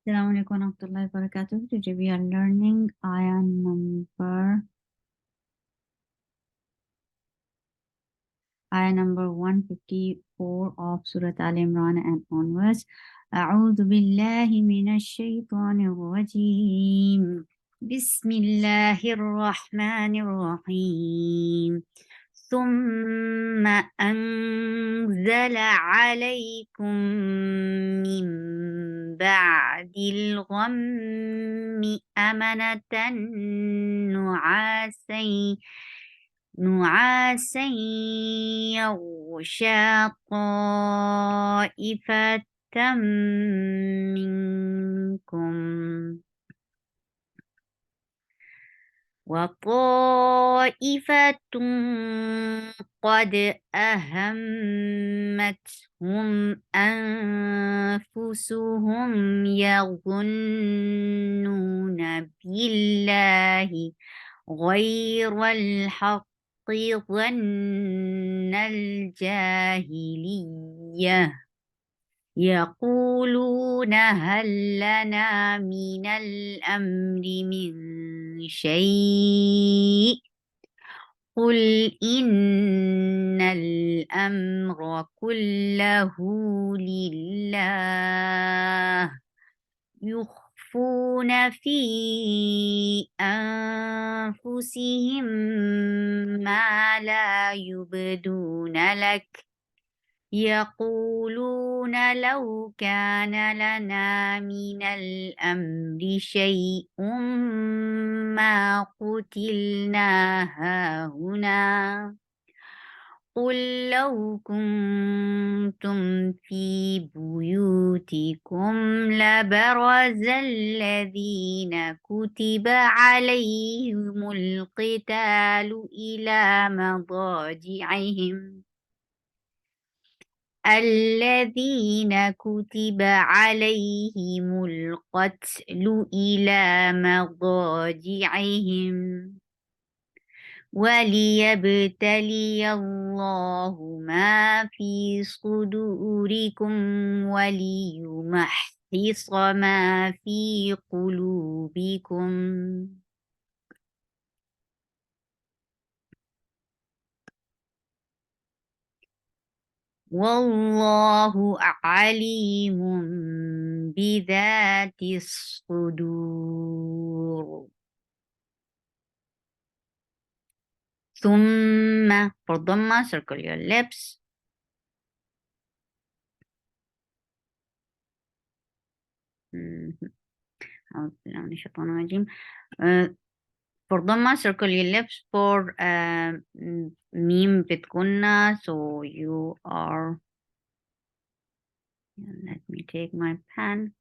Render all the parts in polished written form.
Assalamu alaikum warahmatullahi wabarakatuh. Today we are learning ayah number 154 of Surah Al Imran and onwards. أعوذ بالله من الشيطان الرجيم. بسم الله الرحمن الرحيم. ثم أنزل عليكم من بعد الغم أمنة نعاسا يغشى طائفة منكم وطائفة قد أهمتهم أنفسهم يظنون بالله غير الحق ظن الجاهلية يقولون هل لنا من الأمر من شيء قل إن الأمر كله لله يخفون في أنفسهم ما لا يبدون لك يقولون لو كان لنا من الأمر شيء ما قتلنا هاهنا قل لو كنتم في بيوتكم لبرز الذين كتب عليهم القتال إلى مضاجعهم الذين كتب عليهم القتل إلى مضاجعهم وليبتلي الله ما في صدوركم وليمحص ما في قلوبكم والله عليم بذات الصدور. ثم for Dhamma, circle your lips. For Dhamma, circle your lips. For meme with Gunna, so you are. Let me take my pen.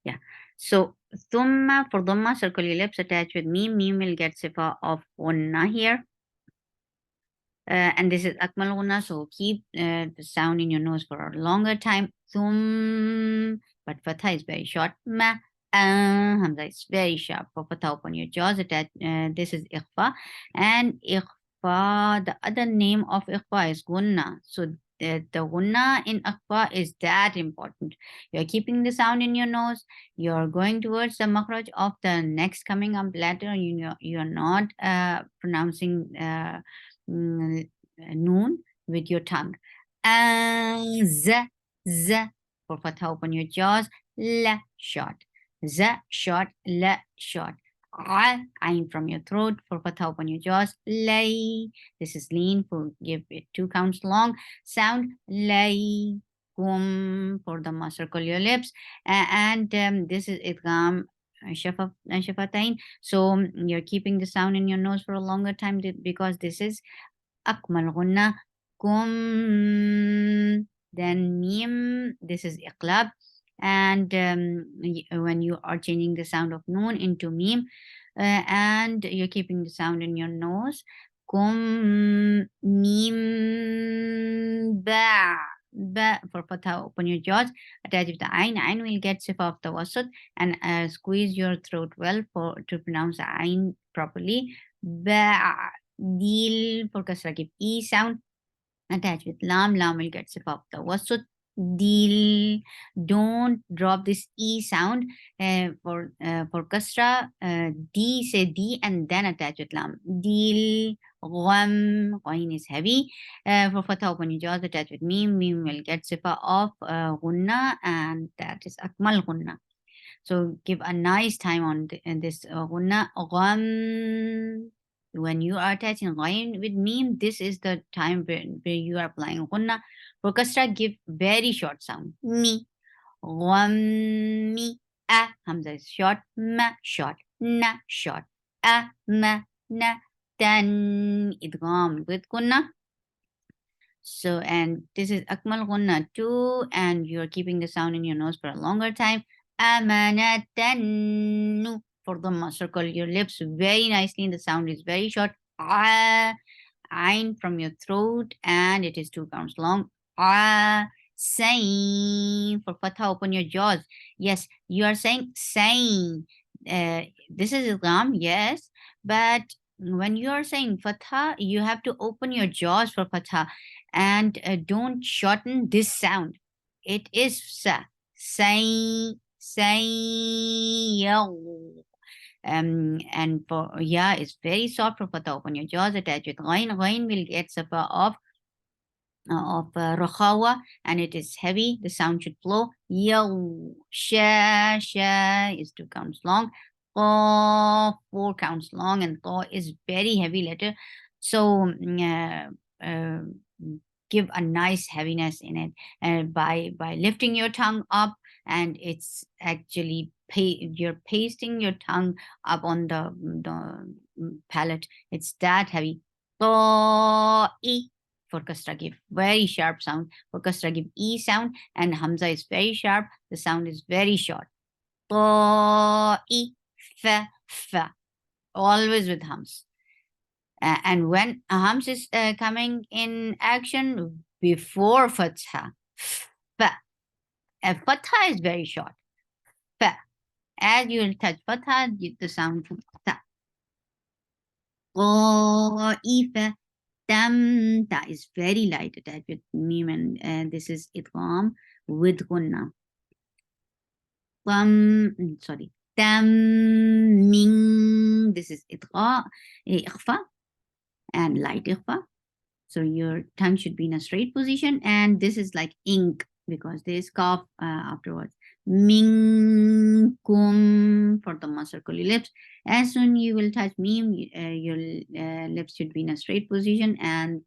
Yeah. So Thumma for Dhamma, circle your lips, attach with meme. Meme will get sifa of Gunna here. And this is Akmal Gunna, so keep the sound in your nose for a longer time. Thum, but Fatha is very short. Ma, Hamza is very sharp. For Fatha, open your jaws. This is Ikhfa. And Ikhfa, the other name of Ikhfa is Gunna. So the Gunna in Ikhfa is that important. You're keeping the sound in your nose. You're going towards the makhraj of the next coming up letter. You're not pronouncing noon with your tongue. Z for fatha, open your jaws. La short. Z short. La short. Ain from your throat for fatha, open your jaws. Lay. This is lean for give it 2 counts long sound. Lay. Kum for the circle your lips. And this is idgham shafatain. So you're keeping the sound in your nose for a longer time because this is akmal gunna. Kum. Then mim. This is iqlab. And when you are changing the sound of noon into mim, and you're keeping the sound in your nose. Kum mim ba. Ba for fatha, open your jaws, attach with the ain. Ain will get sifa of the wasut and squeeze your throat well to pronounce the ain properly. Ba dil for kasra, give e sound. attached with lam, lam will get sifa of tawassut. Dil, don't drop this e sound for kasra. D, say d and then attach with lam. Dil, gham, ghain is heavy. For fatha, open your jaws, attach with mim. Mim will get sifa of gunna, and that is akmal gunna. So give a nice time on this gunna. Gham. When you are attaching ghain with mim, this is the time where you are applying gunna. For kasra, give very short sound. Mi. Gham mi. A. Hamza is short. Ma. Short. Na. Short. A. Ma. Na. Tan. Idgham with gunna. So, and this is Akmal Gunna too, and you're keeping the sound in your nose for a longer time. Amanatan. For Dhamma, circle your lips very nicely, and the sound is very short. Ah, Ain from your throat, and it is 2 counts long. Ah, saying. For Fatha, open your jaws. Yes, you are saying saying. This is Islam, yes, but when you are saying Fatha, you have to open your jaws for Fatha and don't shorten this sound. It is sa. Say, and for yeah, it's very soft for Fatha. Open your jaws, attach with ghain. Ghain will get safa of Rakhawa, and it is heavy. The sound should flow. Yaw, sha is 2 counts long. Qa, 4 counts long, and qa is very heavy letter. So uh, give a nice heaviness in it by lifting your tongue up, and it's actually you're pasting your tongue up on the palate. It's that heavy. Ta'i. For kasra, give very sharp sound. For kasra, give e sound, and hamza is very sharp. The sound is very short. Ta'i, fa. Always with hums. And when a hums is coming in action before fatha, fa. Fatha is very short. Fa. As you will touch fatha, the sound ta. Qa'ifa. That is very light attached with mim, and this is idgham with gunna. Sorry. Ming. This is ikhfa and light ikhfa. So your tongue should be in a straight position, and this is like ink because there is cough afterwards. Minkum for the circle lips. As soon you will touch mim, your lips should be in a straight position, and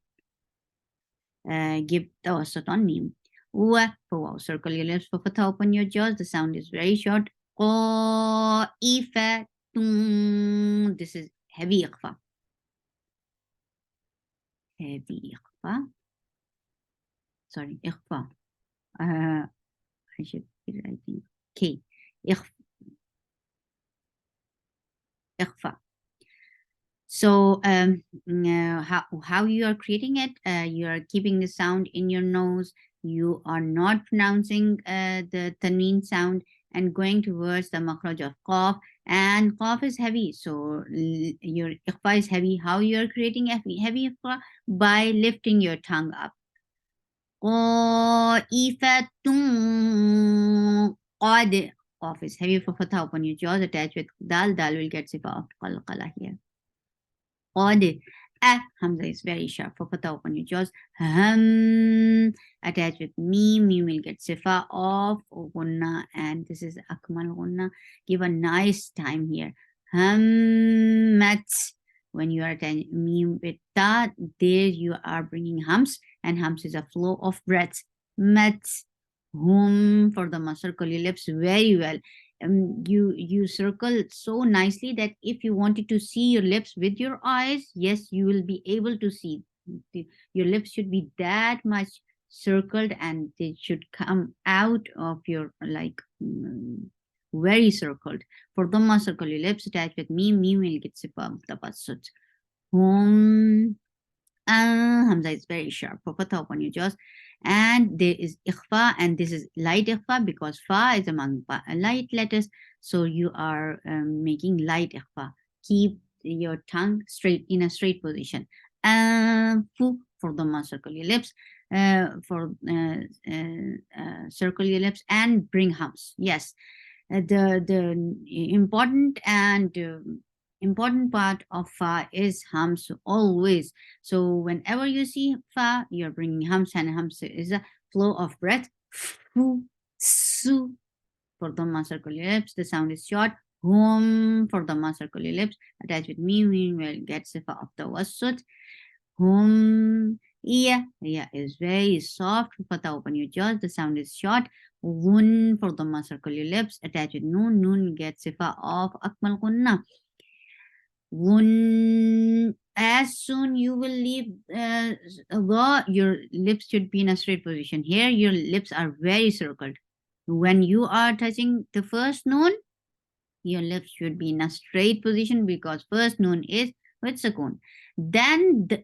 give the wasat on mim. Wa for wow, circle your lips. For fatha, open your jaws. The sound is very short. Qa'ifatun. This is heavy ikhfa. Heavy ikhfa. Sorry, ikhfa. I should be writing K. Ikhfa. So how you are creating it, you are keeping the sound in your nose. You are not pronouncing the tanween sound and going towards the makhraj of qaf. And qaf is heavy, so your ikhfa is heavy. How you are creating heavy ikhfa? By lifting your tongue up. Qa'ifatun qad. Qaf is heavy for fatha. Open your jaws, attached with dal. Dal will get sifa of qalqala here. Qad. Hamza is very sharp for fatha. Open your jaws. Attached with mim. Mim will get sifa of gunna, and this is akmal gunna. Give a nice time here. Hammat. When you are attaching mim with ta, there you are bringing hums, and hums is a flow of breath. Mat. Hum for the circle your lips very well. You circle so nicely that if you wanted to see your lips with your eyes, yes, you will be able to see. Your lips should be that much circled, and they should come out of your like very circled. For Dhamma, circle your lips, attached with mim. Mim will get sifa tabassut. Hamza is very sharp. For Fatha, open your jaws. And there is ikhfa, and this is light ikhfa because fa is among light letters. So you are making light ikhfa. Keep your tongue straight in a straight position. Fu for Dhamma, circle your lips. Circle your lips and bring hums. Yes, the important part of fa is hums always. So whenever you see fa, you're bringing hums, and hums is a flow of breath. Fu, su. For Dhamma, circle your lips. The sound is short. Hum. For Dhamma, circle your lips. Attach with me, we will get sifa of the wasut. Hum. Yeah is very soft. Fatha, open your jaws. The sound is short. Wun. For Dhamma, circle your lips. Attach with noon. Noon get sifa of akmal gunna. Wun. As soon you will leave your lips should be in a straight position. Here your lips are very circled. When you are touching the first noon, your lips should be in a straight position because first noon is with sukoon. Then the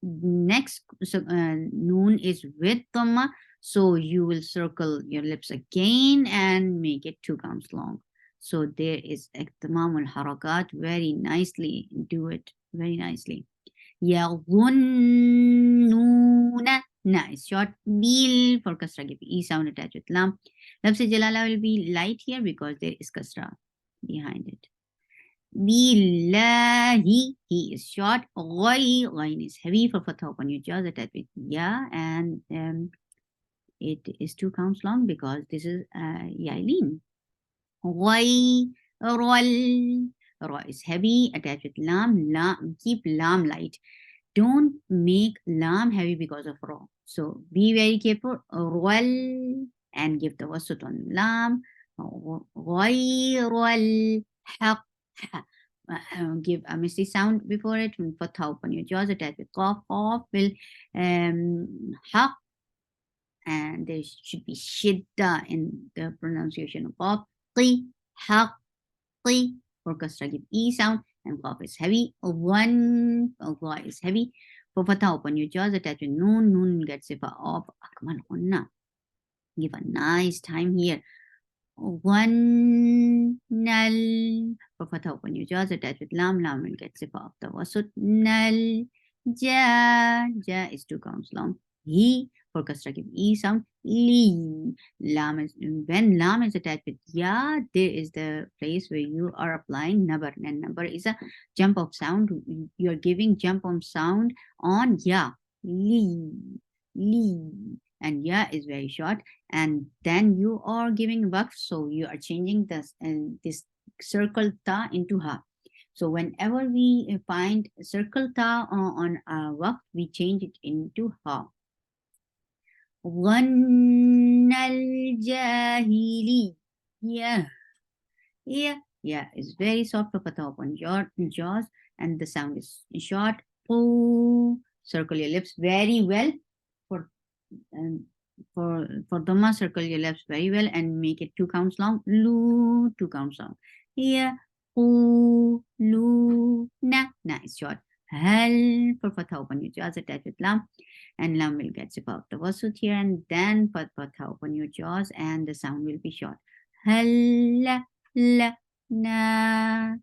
next noon is with dhamma. So you will circle your lips again and make it 2 counts long. So there is ihtimam al-harakat. Very nicely. Do it very nicely. يظنون. Na is short. Bil for kasra, give E sound attached with lam. Lafz jalala will be light here because there is kasra behind it. Billahi, he is short. Ghain is heavy for fatha, open your jaws attached with ya, and it is 2 counts long because this is yailin. Rol. Ra is heavy, attached with lam. Lam, keep lam light. Don't make lam heavy because of ra. So be very careful. Rol, and give the wasut on lam. Ghayrul haq. Give a misty sound before it. When fatha, open your jaws, attach with qaf. Qaf will haq, and there should be shidda in the pronunciation of qaf. Qi, haq, qi. For kasra, give E sound, and qaf is heavy. One, Allah is heavy. For fatha, open your jaws, attach with noon. Noon gets sifa of akmal gunna. Give a nice time here. One nal. For fatha, open your jaws, attach with lam. Lam will get sifa of the wasut. Nal. Ja. Ja is 2 counts long. He. For kasra, give E sound. Li. Lam is, when lam is attached with ya, there is the place where you are applying nabar. And nabar is a jump of sound. You are giving jump of sound on ya. Li. Li. And ya is very short. And then you are giving waqf, so you are changing this circle ta into ha. So whenever we find circle ta on waqf, we change it into ha. ظن الجاهلي. Yeah is very soft for fatha, open your jaws, and the sound is short. Oh, circle your lips very well. For dhamma, circle your lips very well and make it 2 counts long. Lu, 2 counts long. Here, lu, na is short. Hal, for fatha, open your jaws, attach with lam, and lam will get sifa of the wasut here, and then for fatha, open your jaws, and the sound will be short. Hal, la, na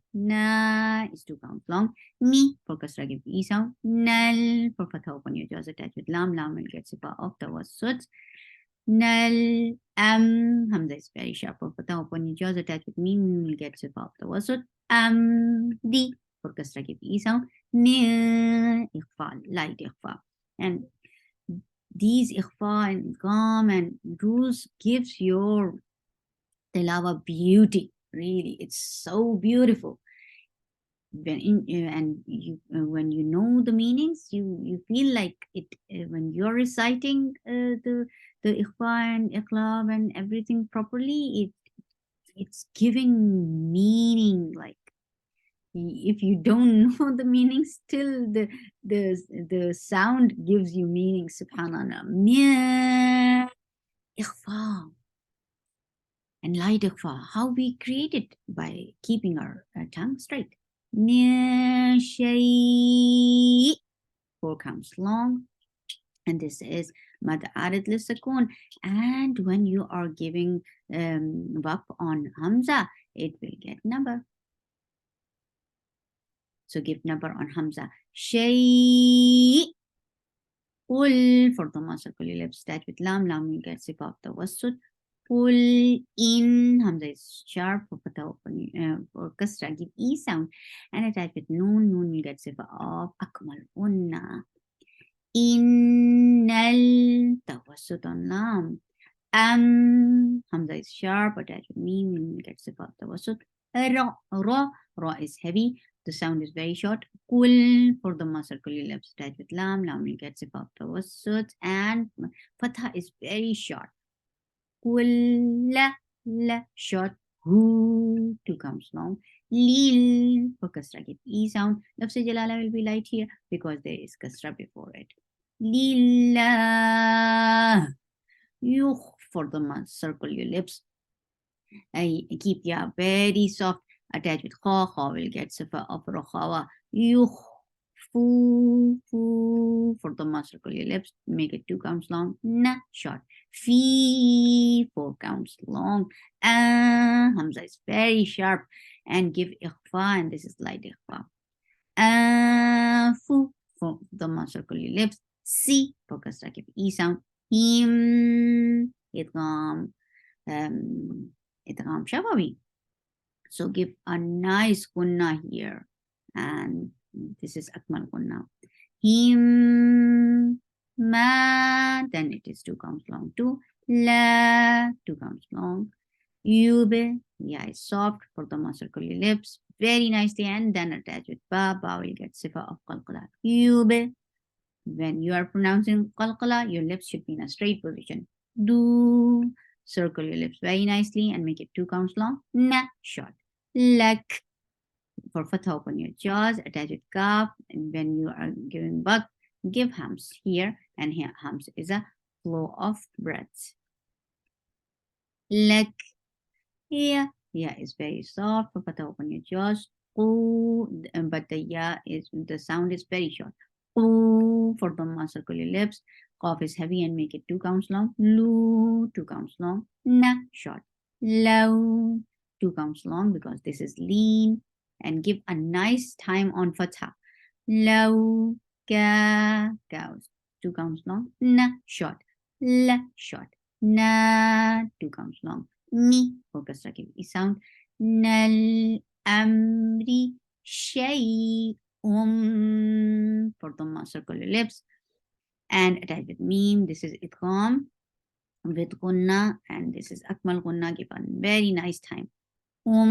is 2 counts long. Mi, for kasra, give E sound. Nal, for fatha, open your jaws, attach with lam. Lam will get sifa of the wasut. Nal. Hamza is very sharp. For fatha, open your jaws, attach with mim, will get sifa of the wasut. Di, for kasra, give E sound. Ni, ikhfa, light ikhfa. And these ikhfa and gam and rules gives your tilawa beauty. Really, it's so beautiful. When you know the meanings, you feel like it when you're reciting the ikhfa and iqlab and everything properly. It's giving meaning. Like if you don't know the meaning, still the sound gives you meaning. Subhanallah. Mia ikhfa and light ikhfa. How we create it? By keeping our tongue straight. Mia shay. 4 counts long. And this is mad arid lisakun. And when you are giving waqf on hamza, it will get number. So give number on hamza. Shay. Pull for Dhamma, circle your lips, attach with lam, lam will get sifa of tawassut. Pull in, hamza is sharp for fatha open, for kasra, give e sound, and attach with noon, noon will get sifa of akmal unna. Innal tawassut on lam. Hamza is sharp, attached with meme, will get sifa of tawassut. Ra is heavy, the sound is very short. Kul for the circle your lips, attached with lam, lam will get sifa of tawassut, and fatha is very short. La short. Who two comes long. Lil for kasra give e sound. Lafz jalala will be light here because there is kasra before it. Lillah. Yuh for the circle your lips. I keep ya very soft. Attached with kha, kha will get sifa of rakhawa. Yuh. Foo for the circle your lips. Make it 2 counts long. Na short. Fee 4 counts long. Hamza is very sharp and give ikhfa, and this is light ikhfa. Fu for the circle your lips. Si for kasra give e sound. Him idgham idgham shafawi. So give a nice gunna here, and this is akmal gunna. Him ma, then it is 2 counts long too. La 2 counts long. Yube, yeah, is soft for the circle your lips very nicely, and then attach with ba. Ba will get sifa of qalqala. Yube. When you are pronouncing qalqala, your lips should be in a straight position. Do circle your lips very nicely and make it 2 counts long. Na short. Lak for fatha, open your jaws, attach with kaf, and when you are giving bak, give hams here, and here hams is a flow of breaths. Lak, yeah is very soft for fatha, open your jaws. But the sound is very short. For the circle your lips. Cough is heavy and make it 2 counts long. Lu 2 counts long. Na short. Low 2 counts long because this is lean, and give a nice time on fatha. Low ka 2 counts long. Na short. La short. Na 2 counts long. Mi for kasra give e sound. Nal amri shay for the circle your lips, and attach with meme. This is idgham with gunna, and this is akmal gunna. Give a very nice time. Ma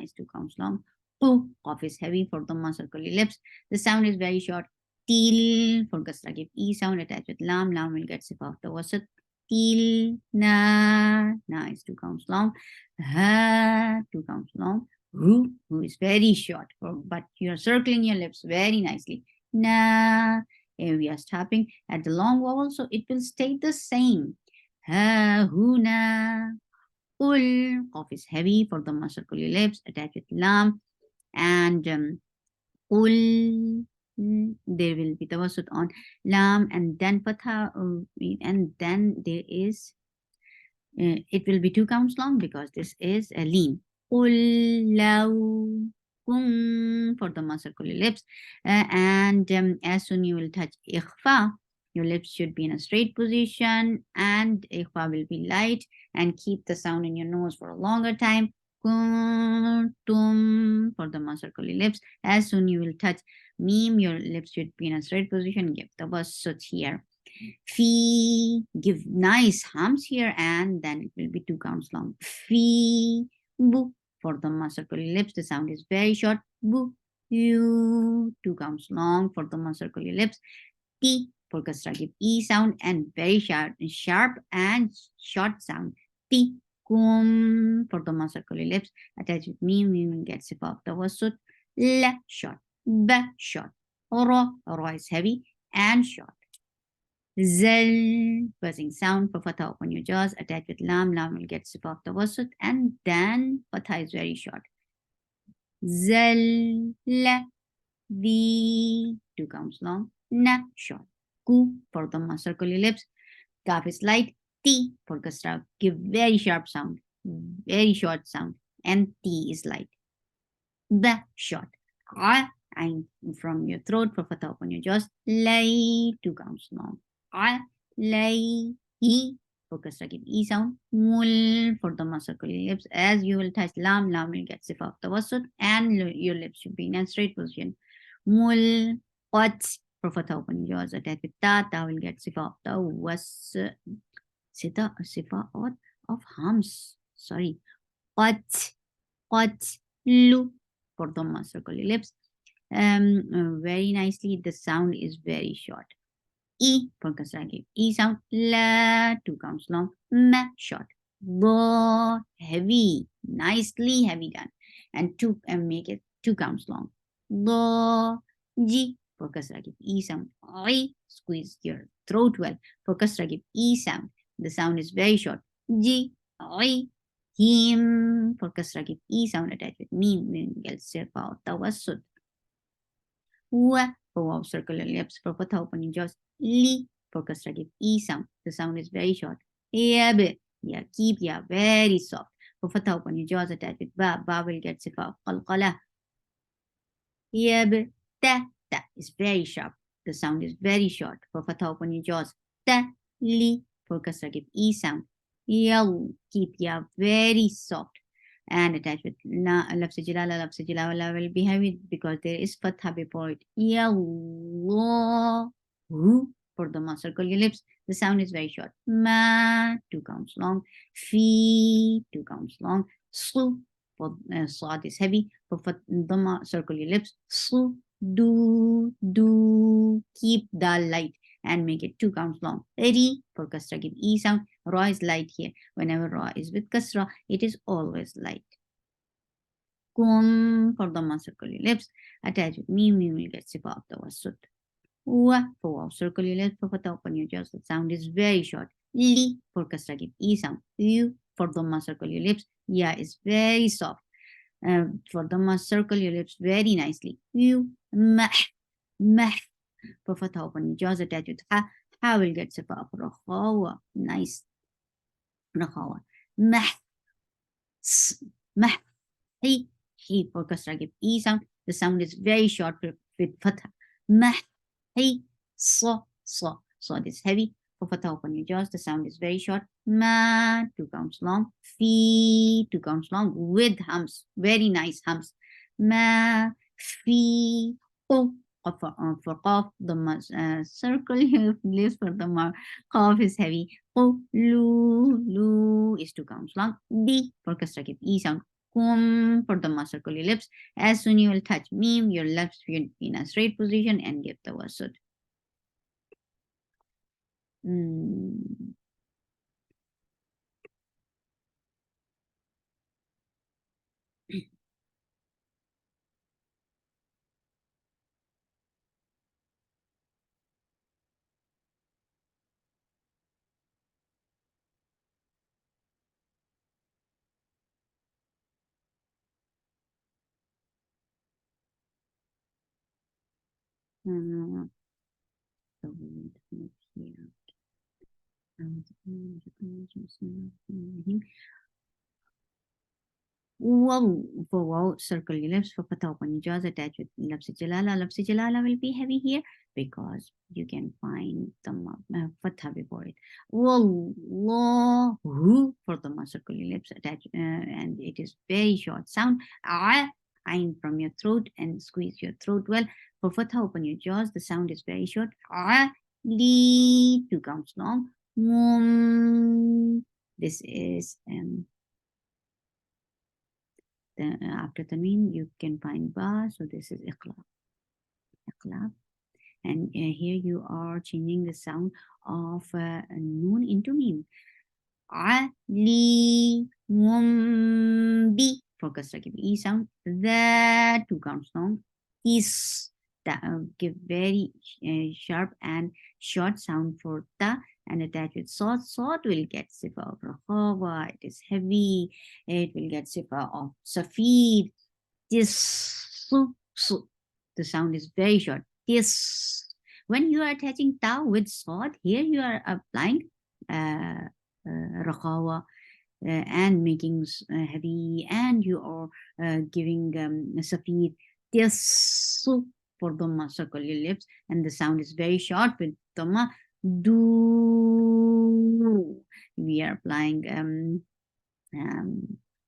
is 2 counts long. Qaf is heavy for the circle your lips. The sound is very short. Til for kasra give e sound, attach with lam. Lam will get sifa of the wasat. Til na is 2 counts long. Ha 2 counts long. Who is very short, but you are circling your lips very nicely. Na, here we are stopping at the long vowel, so it will stay the same. Ha, hu, na. Ul, qaf is heavy for the circle your lips, attach with lam, and ul, there will be tawassut on lam, and then fatha, and then there is, it will be 2 counts long because this is a lean. Ul, law, for the circle your lips, and as soon you will touch ikhfa, your lips should be in a straight position, and ikhfa will be light, and keep the sound in your nose for a longer time. Tum for the circle your lips. As soon you will touch meme, your lips should be in a straight position. Give the tawassut here. Fee, give nice hums here, and then it will be 2 counts long. Fee, boo for the circle your lips. The sound is very short. Boo, you 2 counts long for the circle your lips. T for kasra give e sound, and very sharp and short sound. T kum for the circle your lips. Attach with me will get sifa of tawassut. La short. Ba short. Ra is heavy and short. Zel, buzzing sound for fatha, open your jaws, attach with lam. Lam will get sifa of tawassut, and then fatha is very short. Zel, la, the 2 counts long. Na short. Ku for the circle your lips. Kaf is light. T for kasra, give very sharp sound, very short sound, and T is light. Ba short. Ain from your throat for fatha upon your jaws. Lay, 2 counts long. Lay, he. Focus give E sound. Mul for the circle your lips. As you will touch lam, lam will get sifa of tawassut and your lips should be in a straight position. Mul, qat for fatha open your jaws. Attach with ta, ta will get sifa of tawassut. Sifa of hums. Sorry. Qat, lu for the circle your lips. Very nicely, the sound is very short. E for kasra E sound. La, 2 counts long. Ma, short. Bo, heavy. Nicely heavy done. And make it 2 counts long. Bo, G for kasra E sound. I, squeeze your throat well. For kasra E sound. The sound is very short. G, I, him for kasra E sound attached with mim. Gets sifa tawassut. Wa for wow, circular lips. For fatha open your jaws. Li for kasra E sound. The sound is very short. Yab, yeah, keep ya very soft. For fatha open your jaws attached with ba. Ba will get sifa qalqala. Yab, ta is very sharp. The sound is very short. For fatha open your jaws. Ta, li for kasra E sound. Yaw, keep ya very soft. And attached with lafz jalala will be heavy because there is fatha before it. Yallah, for the circle your lips. The sound is very short. Ma, 2 counts long. Fi, 2 counts long. Su, for sad is heavy. For the circle your lips. Su, do, keep the light and make it 2 counts long. Ri, for kasra give E sound. Ra is light here. Whenever ra is with kasra, it is always light. Kum for the circle your lips. Attach with mim will get sifa of tawassut. Wa for wow, circle your lips. For fatha open your jaws. The sound is very short. Li for kasra give E sound. You for the circle your lips. Ya is very soft. For the circle your lips very nicely. You mah, for fatha open your jaws. Attach with ha. Ha will get sifa of rakhawa. Nice. Rakhawa. Mah, mah. He for kasra give E sound. The sound is very short with fatha. Mah, so. So this heavy. For fatha open your jaws. The sound is very short. Ma, 2 counts long. Fi, 2 counts long with hums. Very nice hums. Ma, fi, oh. For qaf, the circle lips for the qaf is heavy. Oh, lu is 2 counts long. D for kasra give E sound. Kum for the circle your lips. As soon you will touch mim, your lips will be in a straight position and give the wasud. So we here. Wow, for wow, circle your lips. For fatha open your jaws, attach with lafz jalala. Lafz jalala will be heavy here because you can find the fatha before it. Wallahu for the circle your lips, attach, and it is very short sound. Ain from your throat and squeeze your throat well. For fatha open your jaws, the sound is very short. Li, 2 counts long. This is after the mean you can find ba, so this is iqlab. And here you are changing the sound of noon into meme. Ali, bi for kasra give E sound. The 2 counts long. Is that give very sharp and short sound for ta and attach with sod. Sod will get sifa of rahava. It is heavy. It will get sifa of safid. This su. The sound is very short. This. When you are attaching ta with sod, here you are applying rakhawa and making heavy, and you are giving safid. Yes. For Dhamma, circle your lips, and the sound is very short with Dhamma. Do. We are applying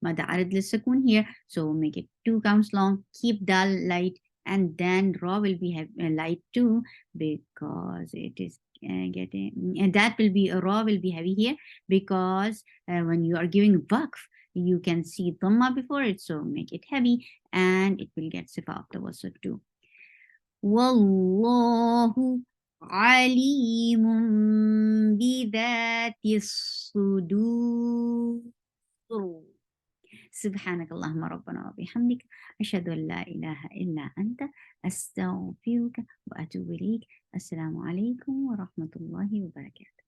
Mad arid للسكون here, so make it 2 counts long. Keep dal light, and then raw will be light too, because it is getting, and that will be raw will be heavy here, because when you are giving waqf, you can see dhamma before it, so make it heavy, and it will get sifa afterwards too. Wallahu alimun bidhati sudur. سبحانك اللهم ربنا وبحمدك أشهد أن لا إله إلا أنت أستغفرك وأتوب إليك. السلام عليكم ورحمة الله وبركاته.